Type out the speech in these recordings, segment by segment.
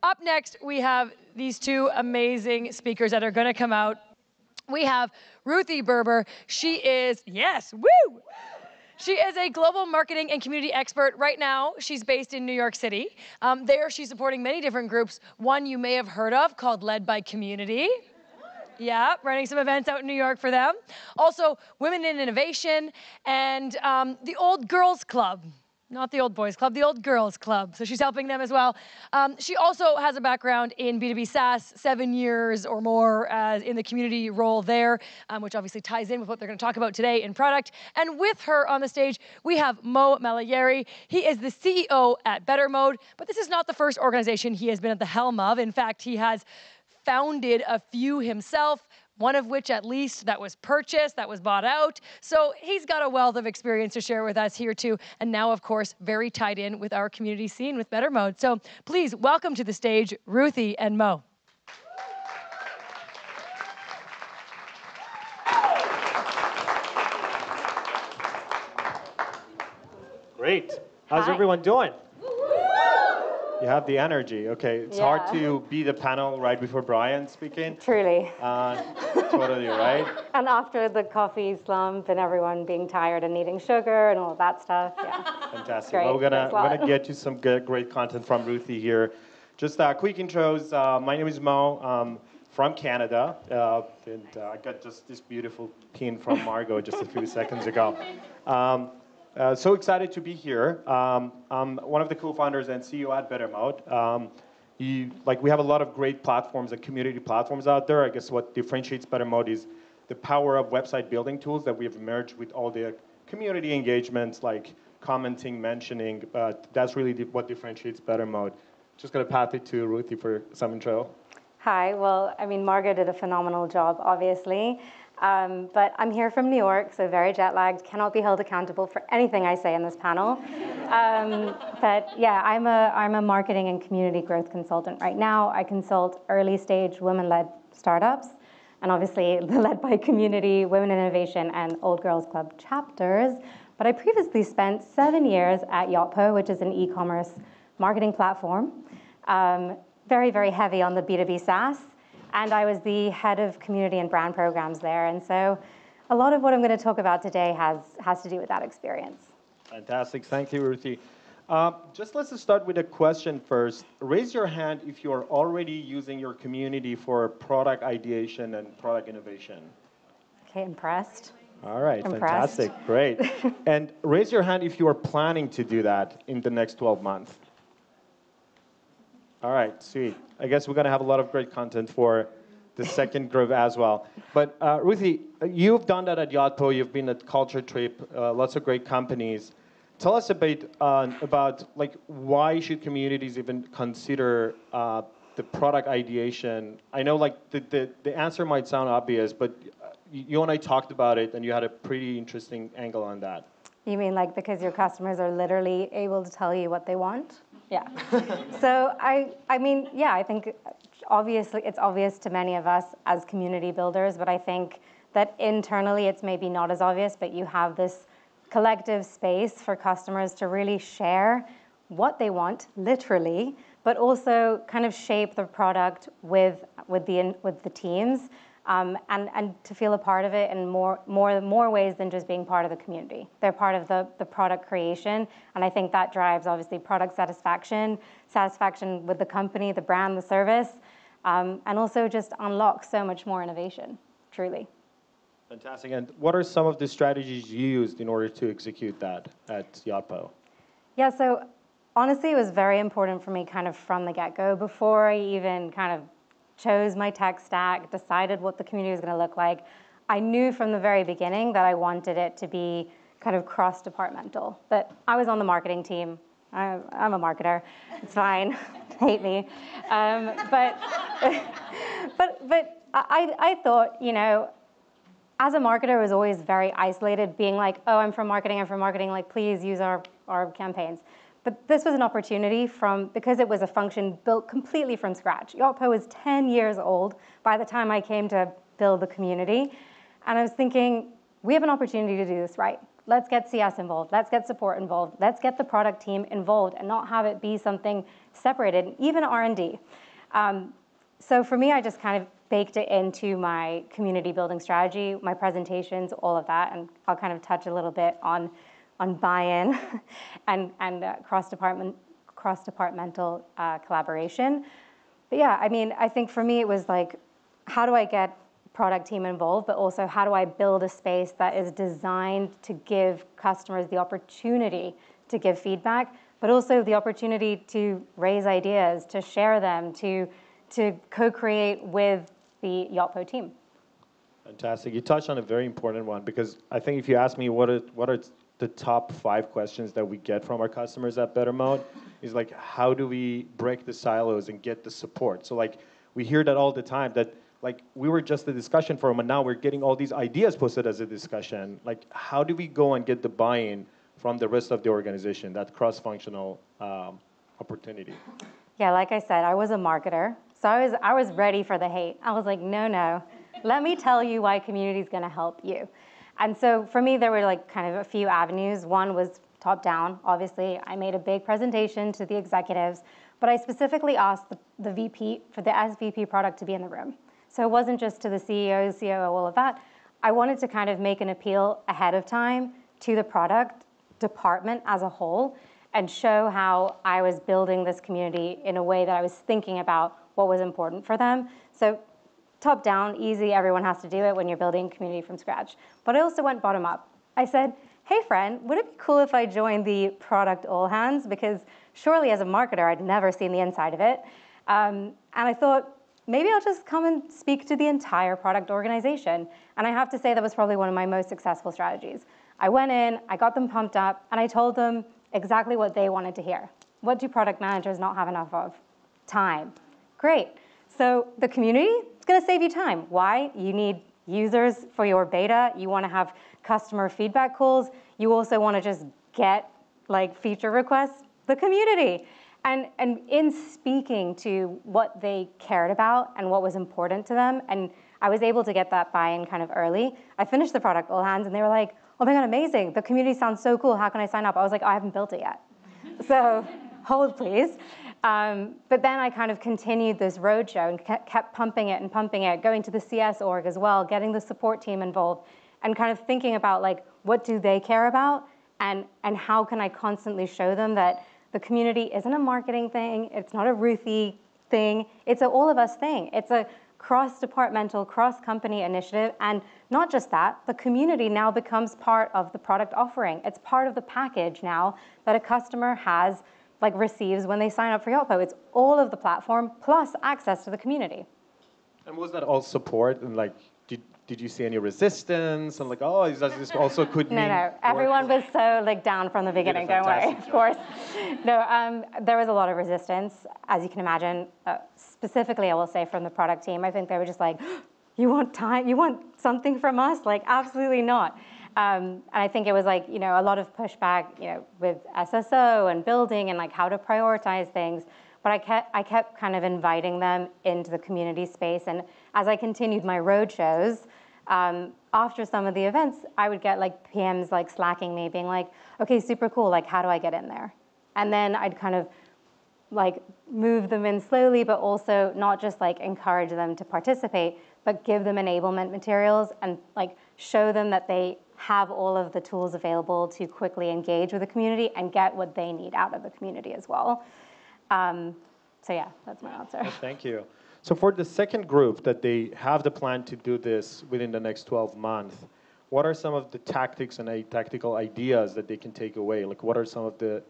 Up next, we have these two amazing speakers that are going to come out. We have Ruthie Berber. She is, yes, woo! She is a global marketing and community expert. Right now, she's based in New York City. There, she's supporting many different groups. One you may have heard of called Led by Community. Yeah, running some events out in New York for them. Also, Women in Innovation and the Old Girls Club. Not the Old Boys Club, the Old Girls Club. So she's helping them as well. She also has a background in B2B SaaS, 7 years or more in the community role there, which obviously ties in with what they're going to talk about today in product. And with her on the stage, we have Mo Malagheri. He is the CEO at Better Mode, but this is not the first organization he has been at the helm of. In fact, he has founded a few himself, one of which at least that was purchased, that was bought out. So he's got a wealth of experience to share with us here too. And now, of course, very tied in with our community scene with Better Mode. So please welcome to the stage, Ruthie and Mo. Great. How's everyone doing? You have the energy. Okay, it's hard to be the panel right before Brian speaking. Truly. Totally, right? And after the coffee slump and everyone being tired and needing sugar and all of that stuff, yeah. Fantastic. Great. Well, we're gonna get you some great content from Ruthie here. Just quick intros. My name is Mo. I'm from Canada, and I got just this beautiful pin from Margot just a few seconds ago. So excited to be here. I'm one of the co-founders and CEO at Better Mode. We have a lot of great platforms and community platforms out there. I guess what differentiates Better Mode is the power of website building tools that we have merged with all the community engagements like commenting, mentioning. But that's really what differentiates Better Mode. Just going to pass it to Ruthie for some intro. Hi. Well, I mean, Margot did a phenomenal job, obviously. But I'm here from New York, so very jet-lagged, cannot be held accountable for anything I say in this panel. But yeah, I'm a marketing and community growth consultant right now. I consult early-stage women-led startups, and obviously the Led by Community, Women in Innovation, and Old Girls Club chapters. But I previously spent 7 years at Yotpo, which is an e-commerce marketing platform, very, very heavy on the B2B SaaS. And I was the head of community and brand programs there. And so a lot of what I'm going to talk about today has to do with that experience. Fantastic. Thank you, Ruthie. Just let's start with a question first. Raise your hand if you're already using your community for product ideation and product innovation. Okay, impressed. All right, Impressed. Fantastic. Great. And raise your hand if you are planning to do that in the next 12 months. All right, sweet. I guess we're going to have a lot of great content for the second group as well. But Ruthie, you've done that at Yotpo. You've been at Culture Trip, lots of great companies. Tell us a bit about why should communities even consider the product ideation? I know the answer might sound obvious, but you and I talked about it, and you had a pretty interesting angle on that. You mean because your customers are literally able to tell you what they want? Yeah. So I mean, yeah, I think obviously it's obvious to many of us as community builders, but I think that internally it's maybe not as obvious, but you have this collective space for customers to really share what they want, literally, but also kind of shape the product with the teams. And to feel a part of it in more ways than just being part of the community. They're part of the product creation, and I think that drives, obviously, product satisfaction with the company, the brand, the service, and also just unlocks so much more innovation, truly. Fantastic. And what are some of the strategies you used in order to execute that at Yotpo? Yeah, so honestly, it was very important for me kind of from the get-go, before I even kind of chose my tech stack, decided what the community was going to look like. I knew from the very beginning that I wanted it to be kind of cross-departmental, that I was on the marketing team. I'm a marketer. It's fine. Hate me. But I thought, as a marketer, I was always very isolated, being like, oh, I'm from marketing, please use our campaigns. But this was an opportunity because it was a function built completely from scratch. Yotpo was 10 years old by the time I came to build the community. And I was thinking, we have an opportunity to do this right. let's get CS involved, let's get support involved, let's get the product team involved and not have it be something separated, even R&D. So for me, I just kind of baked it into my community building strategy, my presentations, all of that, and I'll kind of touch a little bit on buy-in and cross-departmental collaboration. But yeah, I mean, I think for me it was like, how do I get product team involved, but also how do I build a space that is designed to give customers the opportunity to give feedback, but also the opportunity to raise ideas, to share them, to co-create with the Yotpo team. Fantastic. You touched on a very important one, because I think if you ask me what are the top 5 questions that we get from our customers at BetterMode, is like, how do we break the silos and get the support? So like, we hear that all the time, that like, we were just a discussion forum and now we're getting all these ideas posted as a discussion. Like, how do we go and get the buy-in from the rest of the organization, that cross-functional opportunity? Yeah, like I said, I was a marketer, so I was ready for the hate. I was like, no, let me tell you why community is going to help you. And so for me, there were like kind of a few avenues. One was top down. Obviously, I made a big presentation to the executives, but I specifically asked the VP for the SVP product to be in the room. So it wasn't just to the CEO, COO, all of that. I wanted to kind of make an appeal ahead of time to the product department as a whole and show how I was building this community in a way that I was thinking about what was important for them. So top down, easy, everyone has to do it when you're building a community from scratch. But I also went bottom up. I said, hey friend, would it be cool if I joined the product all hands? Because surely as a marketer, I'd never seen the inside of it. And I thought, maybe I'll just come and speak to the entire product organization. And I have to say that was probably one of my most successful strategies. I went in, I got them pumped up, and I told them exactly what they wanted to hear. What do product managers not have enough of? Time. Great. So the community, it's going to save you time. Why? You need users for your beta. You want to have customer feedback calls. You also want to just get like feature requests. The community. And in speaking to what they cared about and what was important to them, and I was able to get that buy-in kind of early. I finished the product all hands, and they were like, oh my God, amazing. The community sounds so cool. How can I sign up? I was like, oh, I haven't built it yet. So hold, please. But then I kind of continued this roadshow and kept pumping it, going to the CS org as well, getting the support team involved, and kind of thinking about like, what do they care about, and how can I constantly show them that the community isn't a marketing thing, it's not a Ruthie thing, it's an all of us thing. It's a cross-departmental, cross-company initiative, and not just that, the community now becomes part of the product offering. It's part of the package now that a customer has, like receives when they sign up for Yotpo. It's all of the platform plus access to the community. And was that all support? And like, did you see any resistance? And like, oh, this also could mean... No, everyone was so like down from the beginning, don't worry, of course. No, there was a lot of resistance, as you can imagine. Specifically, I will say from the product team, I think they were just like, you want time? You want something from us? Like, absolutely not. And I think it was like, a lot of pushback, with SSO and building and like how to prioritize things. But I kept kind of inviting them into the community space. And as I continued my road shows, after some of the events, I would get like PMs like slacking me, being like, okay, super cool, like how do I get in there? And then I'd kind of like move them in slowly, but also not just like encourage them to participate, but give them enablement materials and like show them that they have all of the tools available to quickly engage with the community and get what they need out of the community as well. So yeah, that's my answer. Well, thank you. So for the second group that they have the plan to do this within the next 12 months, what are some of the tactics and tactical ideas that they can take away? Like, what are some of the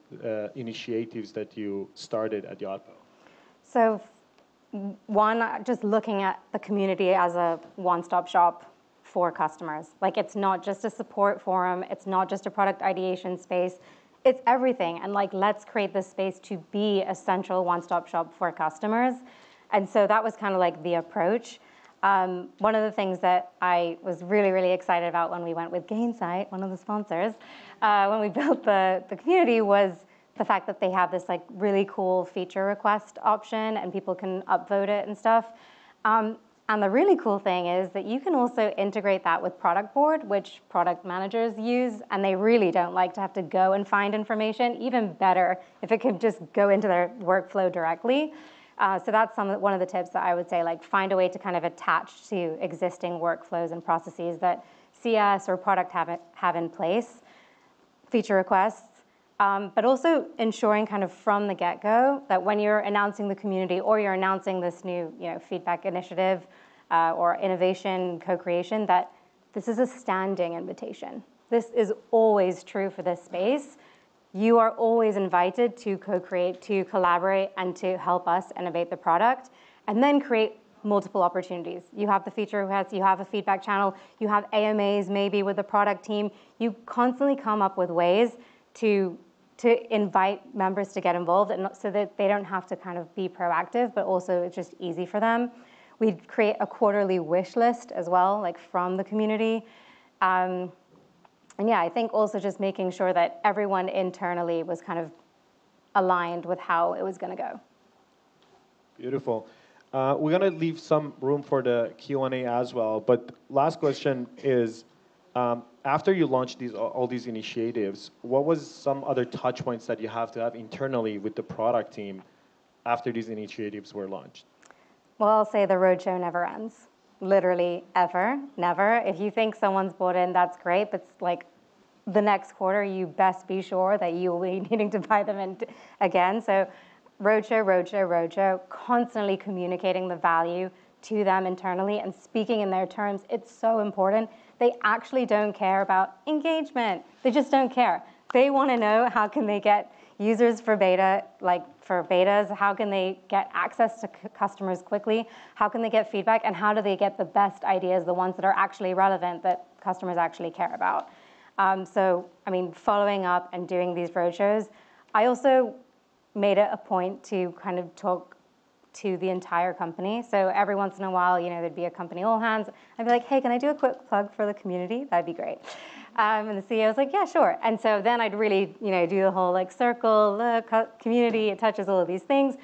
initiatives that you started at Yotpo? So one, just looking at the community as a one-stop shop for customers. Like, it's not just a support forum. It's not just a product ideation space. It's everything. And like, let's create this space to be a central one-stop shop for customers. And so that was kind of like the approach. One of the things that I was really, really excited about when we went with Gainsight, one of the sponsors, when we built the community, was the fact that they have this like really cool feature request option and people can upvote it and stuff. And the really cool thing is that you can also integrate that with product board, which product managers use, and they really don't like to have to go and find information. Even better if it could just go into their workflow directly. So that's one of the tips that I would say, like find a way to kind of attach to existing workflows and processes that CS or product have in place, feature requests. But also ensuring kind of from the get-go that when you're announcing the community or you're announcing this new feedback initiative or innovation co-creation, that this is a standing invitation. This is always true for this space. You are always invited to co-create, to collaborate, and to help us innovate the product, and then create multiple opportunities. You have the feature requests, you have a feedback channel, you have AMAs maybe with the product team. You constantly come up with ways to invite members to get involved, and so that they don't have to kind of be proactive, but also it's just easy for them. We create a quarterly wish list as well, like from the community. And yeah, I think also just making sure that everyone internally was kind of aligned with how it was going to go. Beautiful. We're going to leave some room for the Q&A as well. But last question is, after you launched all these initiatives, what was some other touch points that you have to have internally with the product team after these initiatives were launched? Well, I'll say the roadshow never ends. Literally ever, never. If you think someone's bought in, that's great, but it's like the next quarter, you best be sure that you will be needing to buy them in again. So roadshow, roadshow, roadshow, constantly communicating the value to them internally and speaking in their terms. It's so important. They actually don't care about engagement. They just don't care. They want to know how can they get users for beta, like for betas, how can they get access to customers quickly, how can they get feedback, and how do they get the best ideas, the ones that are actually relevant, that customers actually care about. So, I mean, following up and doing these roadshows, I also made it a point to kind of talk to the entire company. So every once in a while, there'd be a company all hands. I'd be like, hey, can I do a quick plug for the community? That'd be great. And the CEO was like, yeah, sure. And so then I'd really, do the whole like circle, look, community, it touches all of these things.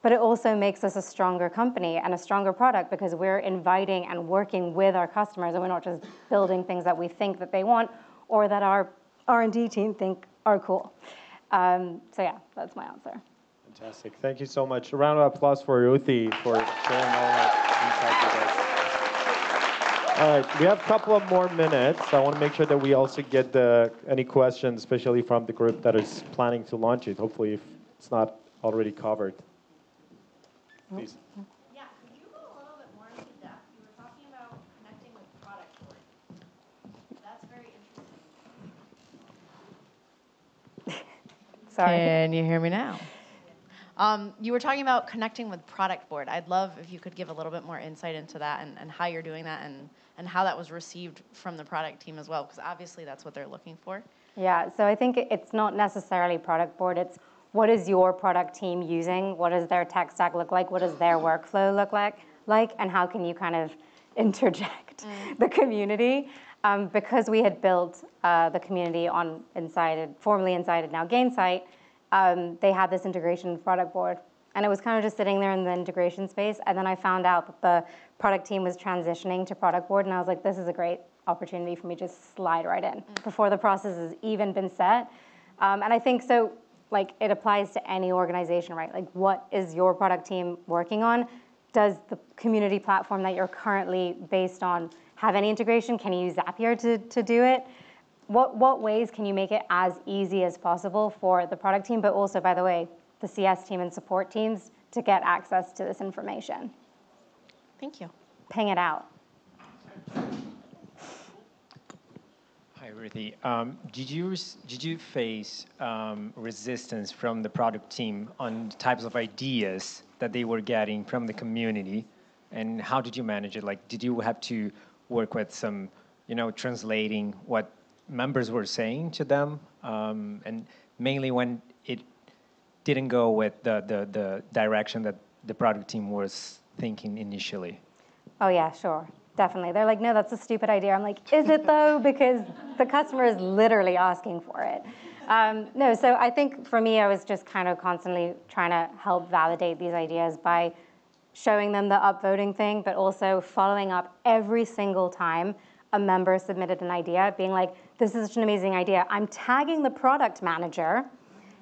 But it also makes us a stronger company and a stronger product because we're inviting and working with our customers, and we're not just building things that we think that they want or that our R&D team think are cool. So yeah, that's my answer. Fantastic. Thank you so much. A round of applause for Ruthie for sharing all that insight with us. All right, we have a couple of more minutes. I want to make sure that we also get any questions, especially from the group that is planning to launch it, hopefully if it's not already covered. Please. Yeah, could you go a little bit more into depth? You were talking about connecting with product board. That's very interesting. Sorry. Can you hear me now? You were talking about connecting with product board. I'd love if you could give a little bit more insight into that and how you're doing that and how that was received from the product team as well, because obviously that's what they're looking for. Yeah, so I think it's not necessarily product board. It's what is your product team using? What does their tech stack look like? What does their workflow look like? And how can you kind of interject the community? Because we had built the community formerly Insided, now Gainsight, they had this integration with product board. And it was kind of just sitting there in the integration space. And then I found out that the product team was transitioning to product board. And I was like, this is a great opportunity for me to just slide right in before the process has even been set. And I think so, like, it applies to any organization, right? Like, what is your product team working on? Does the community platform that you're currently based on have any integration? Can you use Zapier to do it? What ways can you make it as easy as possible for the product team, but also, by the way, the CS team and support teams to get access to this information? Thank you. Ping it out. Hi, Ruthie. Did you face resistance from the product team on the types of ideas that they were getting from the community, and how did you manage it? Like, did you have to work with some, translating what members were saying to them, and mainly when it didn't go with the direction that the product team was thinking initially? Oh yeah, sure. Definitely. They're like, no, that's a stupid idea. I'm like, is it though? Because the customer is literally asking for it. No, so I think for me, I was just kind of constantly trying to help validate these ideas by showing them the upvoting thing, but also following up every single time a member submitted an idea, being like, this is such an amazing idea. I'm tagging the product manager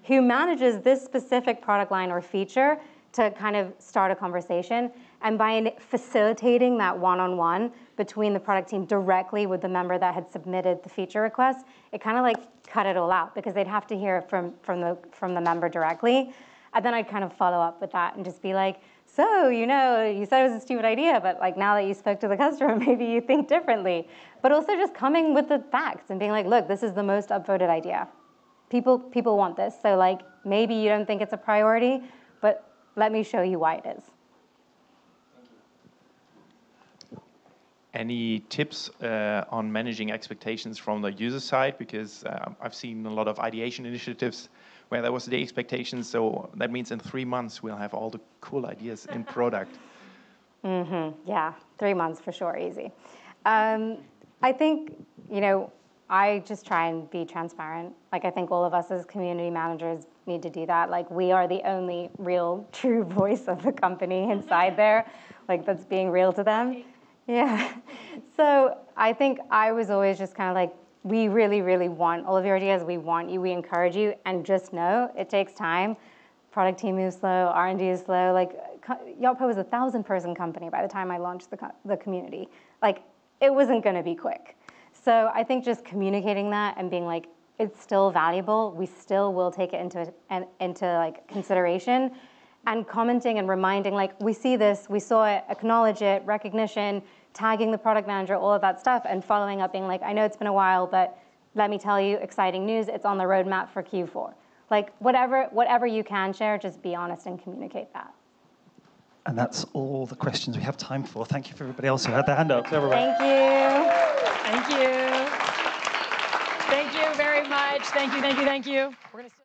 who manages this specific product line or feature to kind of start a conversation. And by facilitating that one-on-one between the product team directly with the member that had submitted the feature request, it kind of like cut it all out because they'd have to hear it from the member directly. And then I'd kind of follow up with that and just be like, so, you know, you said it was a stupid idea, but like now that you spoke to the customer, maybe you think differently. But also just coming with the facts and being like, look, this is the most upvoted idea. People want this, so like maybe you don't think it's a priority, but let me show you why it is. Any tips on managing expectations from the user side? Because I've seen a lot of ideation initiatives where there was the expectation, so that means in 3 months we'll have all the cool ideas in product. Yeah, 3 months for sure, easy. I think, you know, I just try and be transparent. Like, I think all of us as community managers need to do that. Like, we are the only real, true voice of the company inside there, like, that's being real to them. Yeah. So I think I was always just kind of like, we really, really want all of your ideas. We want you. We encourage you. And just know it takes time. Product team moves slow. R&D is slow. Like, Yotpo was a 1,000-person company by the time I launched the community. Like, it wasn't going to be quick. So I think just communicating that and being like, it's still valuable. We still will take it into like consideration, and commenting and reminding, like, we see this, we saw it, acknowledge it, recognition, tagging the product manager, all of that stuff, and following up being like, I know it's been a while, but let me tell you, exciting news, it's on the roadmap for Q4. Like, whatever you can share, just be honest and communicate that. And that's all the questions we have time for. Thank you for everybody else who had their hand up. Thank you. Thank you. Thank you very much. Thank you, thank you, thank you. We're gonna